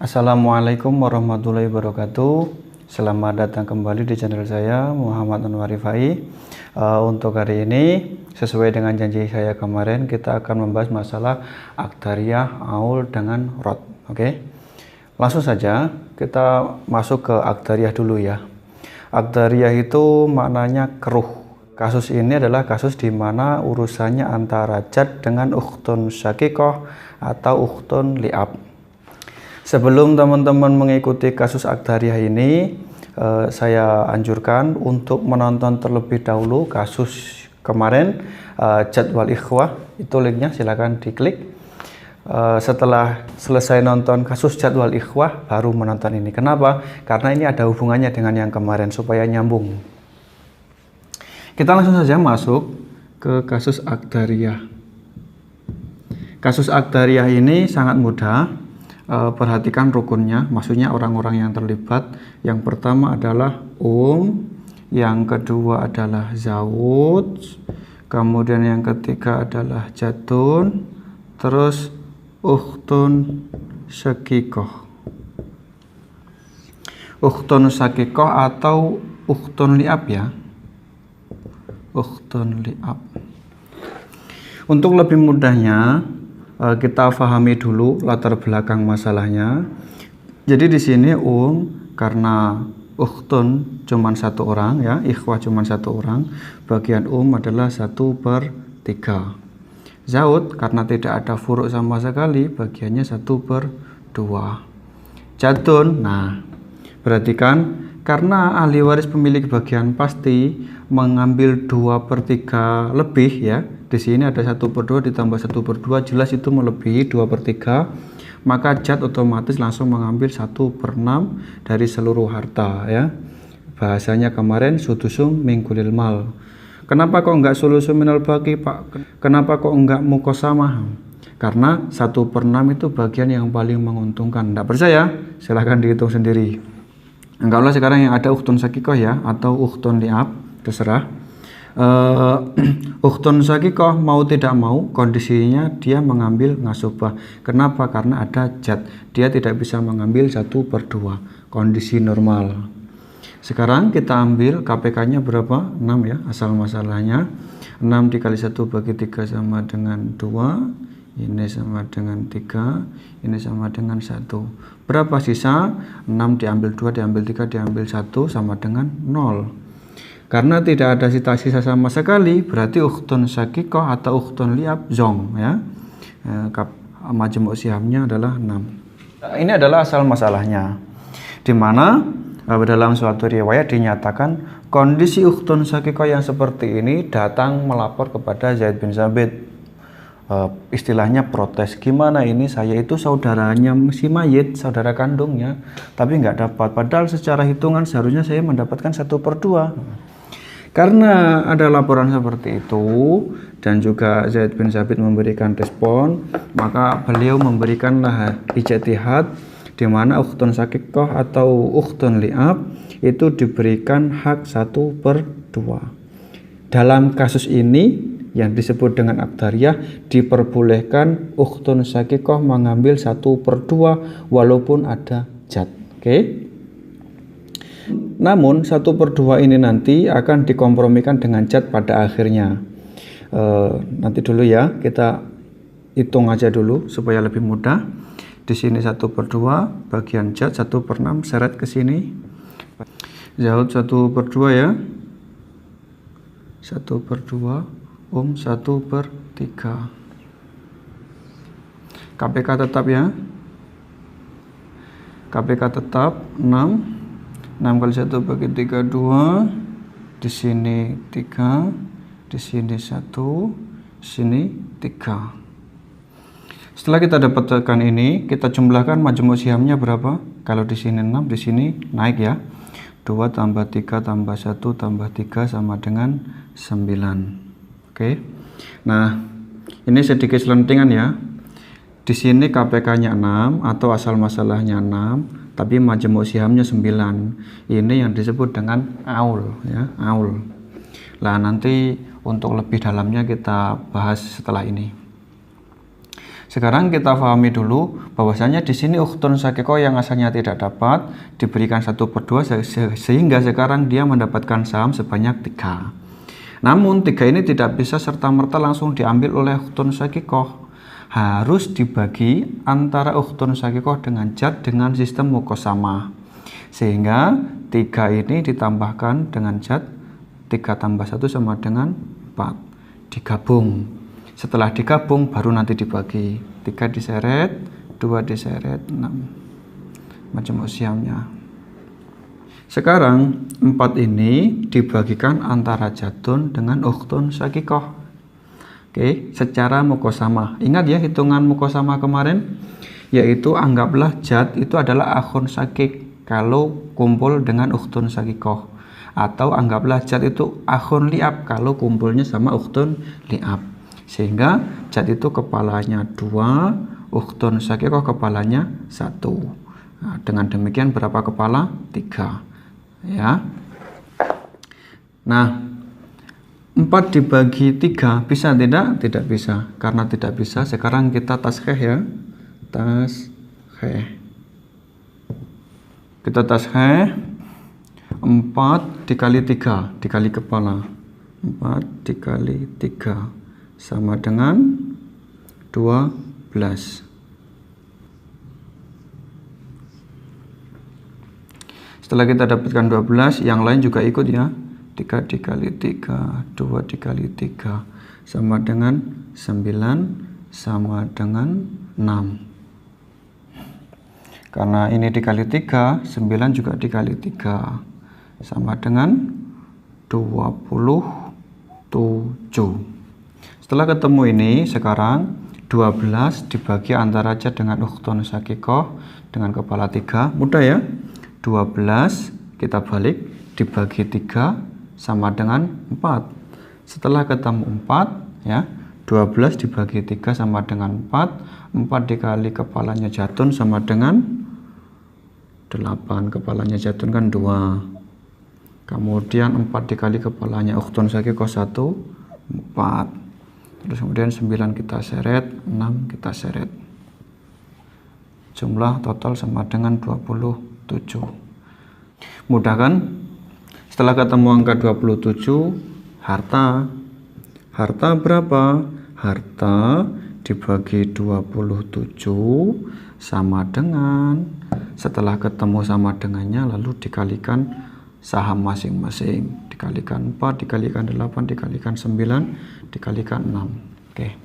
Assalamualaikum warahmatullahi wabarakatuh. Selamat datang kembali di channel saya Muhammad Anwar Rifai. Untuk hari ini sesuai dengan janji saya kemarin, kita akan membahas masalah akdariyah, aul dengan rod. Oke. Langsung saja kita masuk ke akdariyah dulu ya. Akdariyah itu maknanya keruh. Kasus ini adalah kasus di mana urusannya antara jad dengan ukhtun syakikoh atau ukhtun li'ab. Sebelum teman-teman mengikuti kasus akdariyah ini, saya anjurkan untuk menonton terlebih dahulu kasus kemarin, jadwal ikhwah, itu linknya silahkan diklik. Setelah selesai nonton kasus jadwal ikhwah, baru menonton ini. Kenapa? Karena ini ada hubungannya dengan yang kemarin, supaya nyambung. Kita langsung saja masuk ke kasus akdariyah. Kasus akdariyah ini sangat mudah. Perhatikan rukunnya, maksudnya orang-orang yang terlibat. Yang pertama adalah yang kedua adalah zawud, kemudian yang ketiga adalah jadun, terus ukhtun syakikoh. Ukhtun syakikoh atau ukhtun li'ab ya. Ukhtun li'ab. Untuk lebih mudahnya, kita pahami dulu latar belakang masalahnya. Jadi di sini karena ukhtun cuma satu orang ya, ikhwah cuma satu orang, bagian adalah 1/3. Zaud karena tidak ada furuk sama sekali, bagiannya 1/2. Jadun, nah perhatikan, karena ahli waris pemilik bagian pasti mengambil 2/3 lebih ya. Di sini ada 1/2 ditambah 1/2, jelas itu melebihi 2/3. Maka jad otomatis langsung mengambil 1/6 dari seluruh harta ya. Bahasanya kemarin sudusum min kulil mal. Kenapa kok enggak sulusum minal baqi, Pak? Kenapa kok enggak muqasamah? Karena 1/6 itu bagian yang paling menguntungkan. Enggak percaya? Silahkan dihitung sendiri. Anggaplah sekarang yang ada ukhtun syakikoh ya, atau ukhtun li'ab, terserah. Ukhtun syakikoh mau tidak mau kondisinya dia mengambil ngasubah. Kenapa? Karena ada jad, dia tidak bisa mengambil 1/2, kondisi normal. Sekarang kita ambil KPK nya berapa? 6 ya, asal masalahnya 6 dikali 1/3 sama dengan 2, ini sama dengan 3, ini sama dengan 1. Berapa sisa? 6 diambil 2 diambil 3 diambil 1 sama dengan 0. Karena tidak ada sisa sama sekali, berarti ukhtun syakikoh atau ukhtun li'ab zong ya. Majmu' sihamnya adalah 6. Ini adalah asal masalahnya, di mana dalam suatu riwayat dinyatakan kondisi ukhtun syakikoh yang seperti ini datang melapor kepada Zaid bin Sabit. Istilahnya protes, gimana ini saya itu saudaranya si mayit, saudara kandungnya, tapi nggak dapat, padahal secara hitungan seharusnya saya mendapatkan 1/2. Karena ada laporan seperti itu dan juga Zaid bin Sabit memberikan respon, maka beliau memberikanlah ijtihad di mana ukhtun syakikoh atau ukhtun li'ab itu diberikan hak 1/2. Dalam kasus ini yang disebut dengan akdariyah, diperbolehkan ukhtun syakikoh mengambil 1/2 walaupun ada jad. Oke. Namun 1/2 ini nanti akan dikompromikan dengan jad pada akhirnya. Nanti dulu ya, kita hitung aja dulu supaya lebih mudah. Di sini 1/2, bagian jad 1/6, seret ke sini. Zaud 1/2 ya. 1/2, 1/3. KPK tetap ya. KPK tetap 6. 6 kali 1/3 2, di sini 3, di sini 1, di sini 3. Setelah kita dapatkan ini, kita jumlahkan majmu' sihamnya berapa? Kalau di sini 6, di sini naik ya. 2 tambah 3 tambah 1 tambah 3 sama dengan 9. Oke. Nah, ini sedikit selentingan ya. Di sini KPK-nya 6 atau asal masalahnya 6. Tapi majmu' sihamnya 9. Ini yang disebut dengan aul ya, aul. Lah nanti untuk lebih dalamnya kita bahas setelah ini. Sekarang kita pahami dulu bahwasanya di sini ukhtun syakikoh yang asalnya tidak dapat diberikan 1/2 sehingga sekarang dia mendapatkan saham sebanyak 3. Namun 3 ini tidak bisa serta-merta langsung diambil oleh ukhtun syakikoh. Harus dibagi antara ukhtun syakikoh dengan jad dengan sistem muqasamah. Sehingga 3 ini ditambahkan dengan jad, 3 tambah 1 sama dengan 4. Digabung. Setelah digabung baru nanti dibagi. 3 diseret, 2 diseret, 6 majmuk sihamnya. Sekarang 4 ini dibagikan antara jadun dengan ukhtun syakikoh. Oke, secara muqasamah. Ingat ya hitungan muqasamah kemarin, yaitu anggaplah jad itu adalah akhun syakik kalau kumpul dengan ukhtun syakikoh, atau anggaplah jad itu akhun li'ab kalau kumpulnya sama ukhtun li'ab. Sehingga jad itu kepalanya 2, ukhtun syakikoh kepalanya 1. Nah, dengan demikian berapa kepala? 3. Ya. Nah, 4 dibagi 3 bisa tidak? Tidak bisa. Karena tidak bisa, sekarang kita taskhih ya. Taskhih. Kita taskhih 4 dikali 3 dikali kepala. 4 dikali 3 sama dengan 12. Setelah kita dapatkan 12, yang lain juga ikut ya. 3 dikali 3, 2 dikali 3 sama dengan 9 sama dengan 6. Karena ini dikali 3, 9 juga dikali 3 sama dengan 27. Setelah ketemu ini, sekarang 12 dibagi antara jad dengan ukhtun syakikoh dengan kepala 3. Mudah ya. 12 kita balik dibagi 3 sama dengan 4. Setelah ketemu 4 ya, 12 dibagi 3 sama dengan 4. 4 dikali kepalanya jadun sama dengan 8. Kepalanya jadun kan 2. Kemudian 4 dikali kepalanya ukhtun syakikoh 1, 4. Terus kemudian 9 kita seret, 6 kita seret. Jumlah total sama dengan 27. Mudah kan? Setelah ketemu angka 27, harta. Harta berapa? Harta dibagi 27 sama dengan, setelah ketemu sama dengannya lalu dikalikan saham masing-masing. Dikalikan 4, dikalikan 8, dikalikan 9, dikalikan 6. Oke.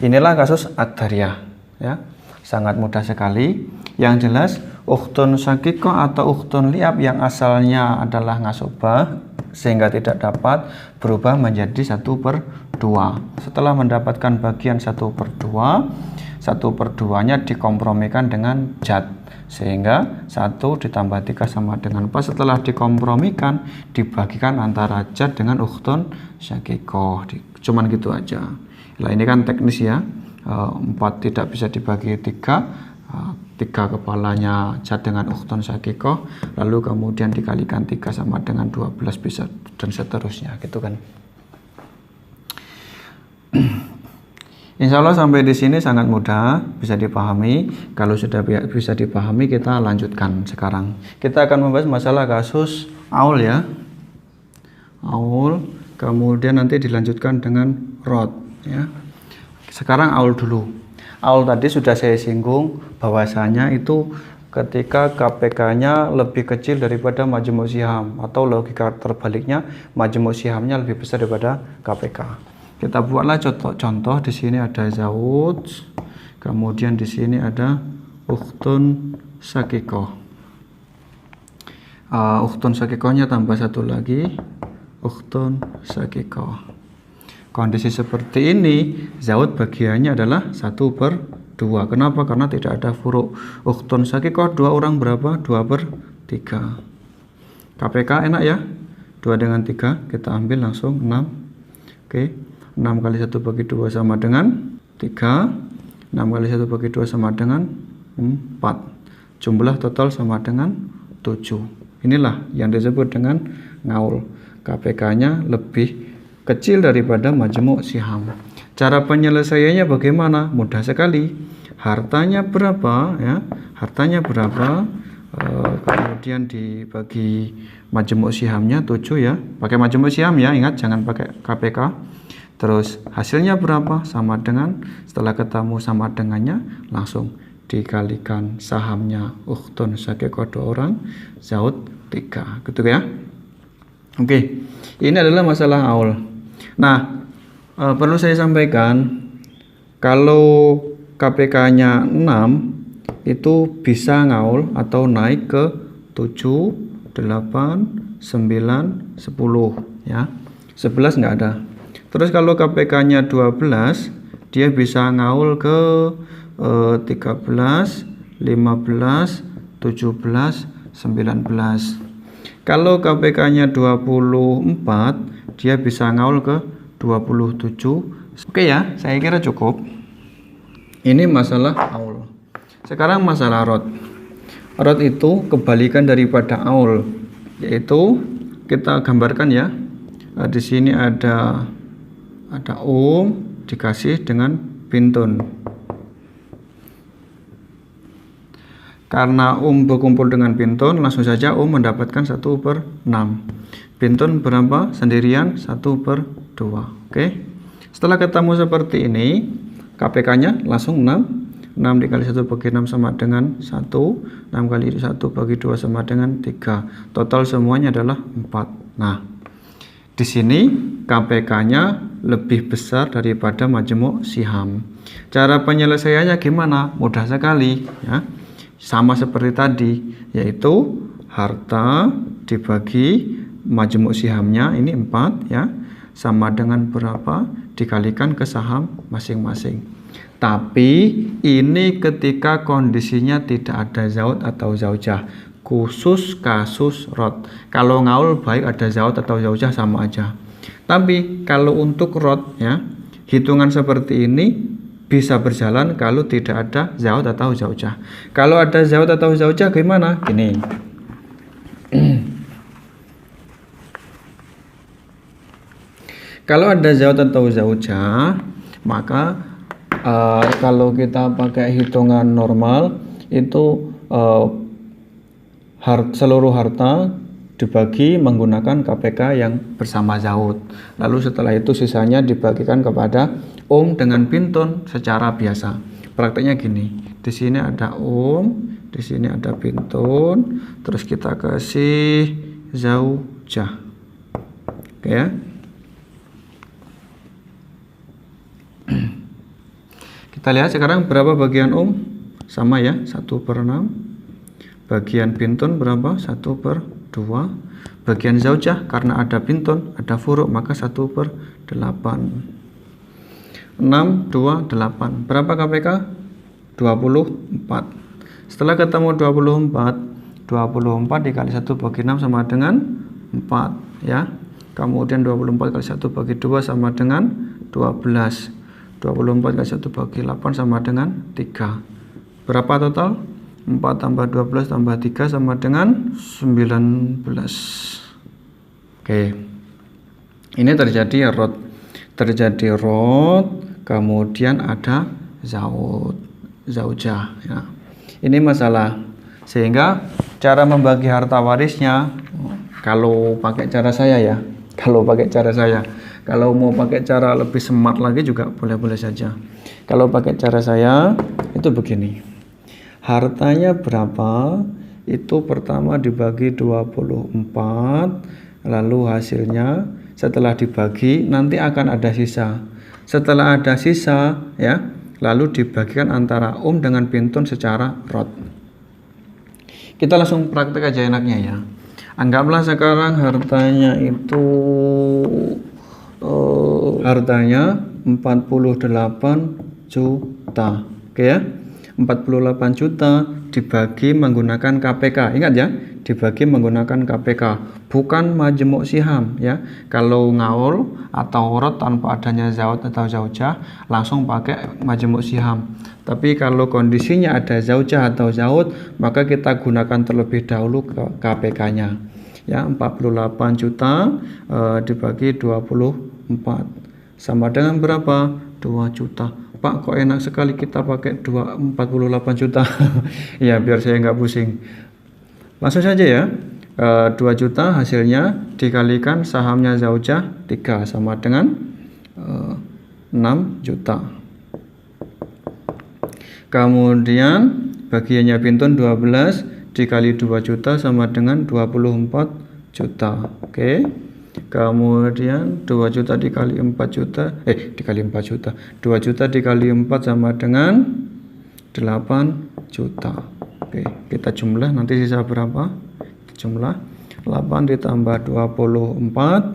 Inilah kasus ad-dariyah ya. Sangat mudah sekali. Yang jelas ukhtun syakikoh atau ukhtun li'ab yang asalnya adalah ngasobah sehingga tidak dapat berubah menjadi 1/2. Setelah mendapatkan bagian 1/2, 1/2-nya dikompromikan dengan jad. Sehingga 1 ditambah 3 sama dengan 4. Setelah dikompromikan dibagikan antara jad dengan ukhtun syakikoh. Cuman gitu aja. Nah, ini kan teknis ya. 4 tidak bisa dibagi 3. 3 kepalanya jad dengan ukhtun syakikoh, lalu kemudian dikalikan 3 sama dengan 12 bisa dan seterusnya gitu kan. Insya Allah sampai di sini sangat mudah, bisa dipahami. Kalau sudah bisa dipahami, kita lanjutkan sekarang. Kita akan membahas masalah kasus aul ya. Aul, kemudian nanti dilanjutkan dengan rod ya. Sekarang aul dulu. Aul tadi sudah saya singgung bahwasanya itu ketika KPK-nya lebih kecil daripada majmuk siham, atau logika terbaliknya majmuk sihamnya lebih besar daripada KPK. Kita buatlah contoh. Di sini ada zawj, kemudian di sini ada ukhtun syakikoh. Ukhtun syakikohnya tambah 1 lagi, ukhtun syakikoh. Kondisi seperti ini, zawj bagiannya adalah 1/2. Kenapa? Karena tidak ada furuk. Ukhtun syakikoh 2 orang berapa? 2/3. KPK enak ya. 2 dengan 3 kita ambil langsung 6. Oke. 6 kali 1 bagi 2 sama dengan 3. 6 kali 1 bagi 2 sama dengan 4. Jumlah total sama dengan 7. Inilah yang disebut dengan ngaul. KPK-nya lebih kecil daripada majmuk siham. Cara penyelesaiannya bagaimana? Mudah sekali. Hartanya berapa ya? Hartanya berapa? Kemudian dibagi majemuk sihamnya 7 ya. Pakai majemuk siham ya, ingat jangan pakai KPK. Terus hasilnya berapa? Sama dengan, setelah ketemu sama dengannya langsung dikalikan sahamnya ukhtun syakikah 2 orang, zaud 3. Gitu ya. Oke. Ini adalah masalah aul. Nah, perlu saya sampaikan kalau KPK-nya 6 itu bisa ngaul atau naik ke 7, 8, 9, 10 ya. 11 nggak ada. Terus kalau KPK-nya 12 dia bisa ngaul ke 13, 15, 17, 19. Kalau KPK-nya 24 dia bisa ngaul ke 27. Oke ya, saya kira cukup. Ini masalah aul. Sekarang masalah rod. Rod itu kebalikan daripada aul, yaitu kita gambarkan ya. Di sini ada dikasih dengan pintun. Karena berkumpul dengan pintun, langsung saja mendapatkan 1/6. Pintun berapa? Sendirian 1/2. Oke. Setelah ketemu seperti ini, KPK-nya langsung 6. 6 dikali 1 bagi 6 sama dengan 1. 6 kali 1 bagi 2 sama dengan 3. Total semuanya adalah 4. Nah, di sini KPK-nya lebih besar daripada majemuk siham. Cara penyelesaiannya gimana? Mudah sekali ya. Sama seperti tadi, yaitu harta dibagi majemuk sihamnya ini 4 ya. Sama dengan berapa dikalikan ke saham masing-masing. Tapi ini ketika kondisinya tidak ada zaud atau zaujah, khusus kasus rod. Kalau ngaul baik ada zaud atau zaujah sama aja. Tapi kalau untuk rod ya, hitungan seperti ini bisa berjalan kalau tidak ada zaud atau zaujah. Kalau ada zaud atau zaujah gimana? Gini. Kalau ada zaud atau zaujah, maka kalau kita pakai hitungan normal itu seluruh harta dibagi menggunakan KPK yang bersama zaud. Lalu setelah itu sisanya dibagikan kepada dengan pintun secara biasa. Prakteknya gini. Di sini ada di sini ada pintun, terus kita kasih zaujah. Oke ya. Kita lihat sekarang berapa bagian sama ya, 1/6. Bagian pintun berapa? 1/2. Bagian zaujah karena ada pintun, ada furuk, maka 1/8. 6, 2, 8. Berapa KPK? 24. Setelah ketemu 24 dikali 1 bagi 6 sama dengan 4 ya. Kemudian 24 kali 1 bagi 2 sama dengan 12. 24 kali 1 bagi 8 sama dengan 3. Berapa total? 4 tambah 12 tambah 3 sama dengan 19. Oke. Ini terjadi rod. Terjadi rod, kemudian ada zaujah ya. Ini masalah. Sehingga cara membagi harta warisnya kalau pakai cara saya ya. Kalau mau pakai cara lebih smart lagi juga boleh-boleh saja. Kalau pakai cara saya itu begini. Hartanya berapa? Itu pertama dibagi 24, lalu hasilnya setelah dibagi nanti akan ada sisa. Setelah ada sisa ya, lalu dibagikan antara dengan pintun secara rod. Kita langsung praktek aja enaknya ya. Anggaplah sekarang hartanya itu hartanya 48 juta. Oke ya. 48 juta dibagi menggunakan KPK. Ingat ya, dibagi menggunakan KPK, bukan majemuk siham ya. Kalau ngaul atau rod tanpa adanya zaud atau zaujah langsung pakai majemuk siham. Tapi kalau kondisinya ada zaujah atau zaud, maka kita gunakan terlebih dahulu ke KPK-nya. Ya, 48 juta dibagi 24 sama dengan berapa? 2 juta. Pak, kok enak sekali kita pakai 48 juta. Ya, biar saya nggak pusing. Langsung saja ya. 2 juta hasilnya dikalikan sahamnya zaujah 3 sama dengan 6 juta. Kemudian bagiannya Bintun 12 dikali 2 juta sama dengan 24 juta. Oke. Kemudian 2 juta dikali 4 juta, dikali 4 juta. 2 juta dikali 4 sama dengan 8 juta. Oke, kita jumlah nanti sisa berapa? Kita jumlah 8 ditambah 24,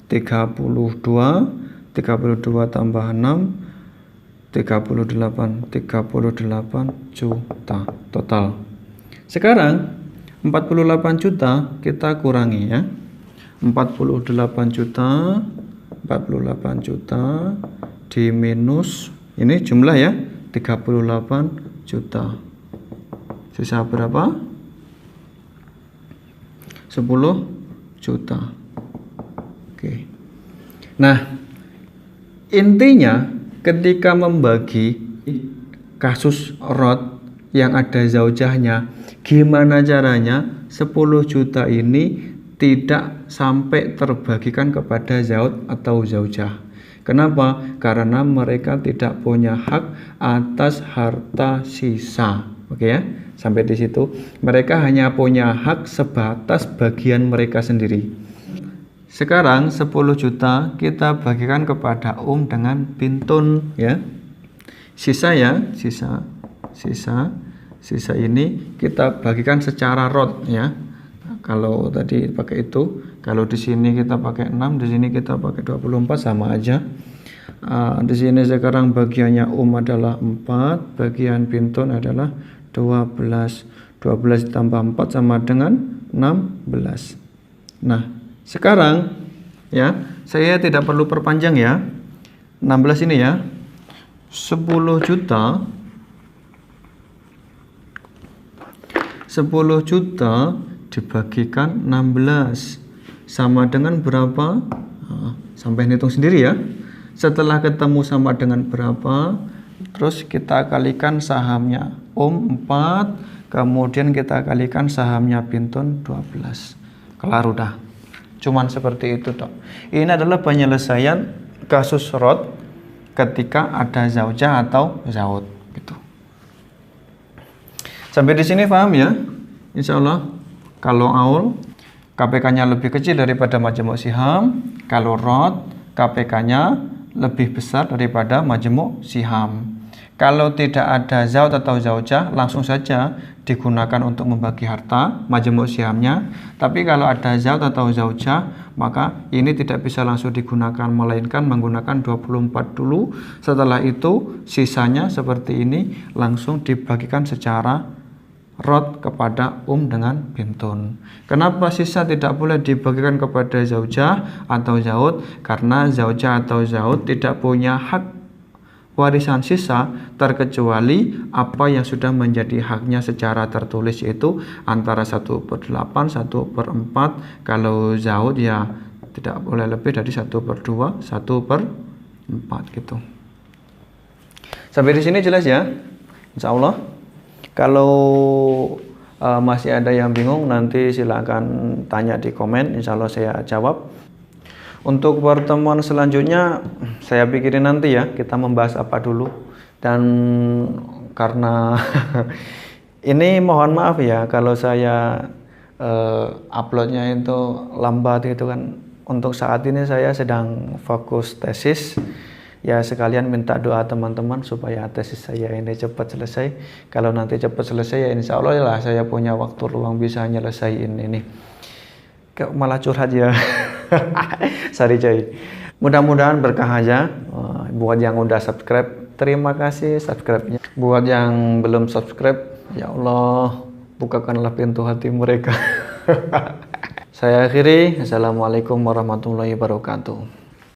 32, 32 tambah 6, 38 juta total. Sekarang 48 juta kita kurangi ya. 48 juta diminus ini jumlah ya 38 juta. Sisa berapa? 10 juta. Oke. Nah, intinya ketika membagi kasus rod yang ada zaujahnya, gimana caranya 10 juta ini tidak sampai terbagikan kepada zauj atau zaujah. Kenapa? Karena mereka tidak punya hak atas harta sisa. Oke ya, sampai di situ. Mereka hanya punya hak sebatas bagian mereka sendiri. Sekarang 10 juta kita bagikan kepada dengan Bintun ya. Sisa ya, sisa ini kita bagikan secara rod ya. Kalau tadi pakai itu, kalau di sini kita pakai 6, di sini kita pakai 24 sama aja. Di sini sekarang bagiannya adalah 4, bagian Bintun adalah 12. 12 ditambah 4 sama dengan 16. Nah, sekarang ya, saya tidak perlu perpanjang ya. 16 ini ya. 10 juta dibagikan 16 sama dengan berapa? Sampai hitung sendiri ya. Setelah ketemu sama dengan berapa, terus kita kalikan sahamnya 4, kemudian kita kalikan sahamnya Bintun 12. Kelar udah. Cuman seperti itu toh. Ini adalah penyelesaian kasus rod ketika ada zaujah atau zauj gitu. Sampai di sini paham ya? Insya Allah. Kalau aul KPK-nya lebih kecil daripada majemuk siham, kalau rod KPK-nya lebih besar daripada majemuk siham. Kalau tidak ada zauj atau zaujah, langsung saja digunakan untuk membagi harta majemuk sihamnya. Tapi kalau ada zauj atau zaujah, maka ini tidak bisa langsung digunakan, melainkan menggunakan 24 dulu. Setelah itu sisanya seperti ini langsung dibagikan secara rod kepada dengan Bintun. Kenapa sisa tidak boleh dibagikan kepada zaujah atau zauj? Karena zaujah atau zauj tidak punya hak warisan sisa terkecuali apa yang sudah menjadi haknya secara tertulis, yaitu antara 1/8, 1/4. Kalau zauj ya tidak boleh lebih dari 1/2, 1/4 gitu. Sampai di sini jelas ya? Insya Allah. Kalau masih ada yang bingung, nanti silakan tanya di komen, insya Allah saya jawab. Untuk pertemuan selanjutnya saya pikirin nanti ya, kita membahas apa dulu. Dan karena ini mohon maaf ya kalau saya uploadnya itu lambat gitu kan. Untuk saat ini saya sedang fokus tesis. Ya sekalian minta doa teman-teman supaya tesis saya ini cepat selesai. Kalau nanti cepat selesai ya insya Allah lah saya punya waktu luang bisa nyelesain ini. Kok malah curhat ya. Sorry coy. Mudah-mudahan berkah aja. Buat yang udah subscribe, terima kasih subscribe-nya. Buat yang belum subscribe, ya Allah bukakanlah pintu hati mereka. Saya akhiri. Assalamualaikum warahmatullahi wabarakatuh.